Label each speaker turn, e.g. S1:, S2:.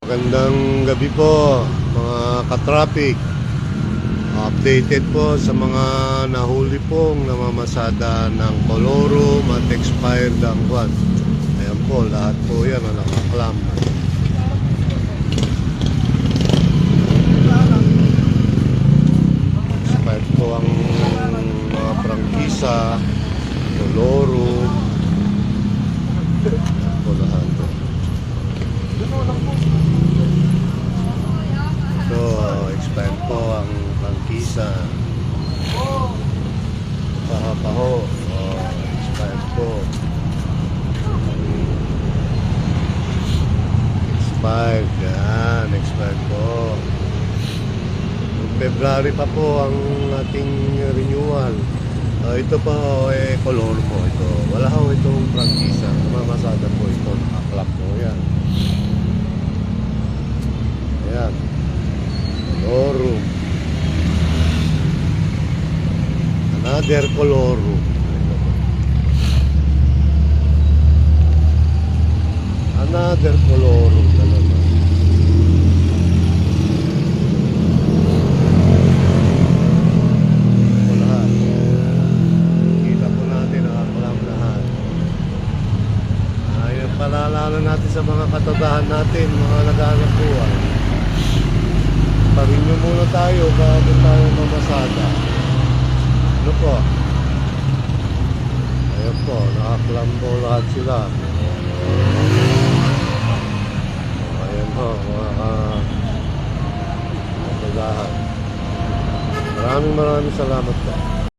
S1: Magandang gabi po mga ka-traffic. Updated po sa mga nahuli pong namamasada ng colorum at expired ang buwan. Ayan po, lahat po yan na nakaklam. Expired po ang mga prangkisa, colorum. Ayan po lahat. So, expired po ang prangkisa. Paho-paho. Expired po. Expired. Yan. Expired po. February pa po ang ating renewal. Ito po color po ito. Wala ho itong prangkisa. Mamasada po ito. Nakaklap po yan. Ayan. Colorum. Another colorum. Another colorum na naman. Ito lahat. Kita po natin nakakalam lahat. Ayun, palalanan natin sa mga katadahan natin, mga naghahanap buhay. Parinyo muna tayo bago tayo mamasada. Ano po? Ayun po, nakaklam po lahat sila. Ayun po, mga katadahan. Maraming salamat po.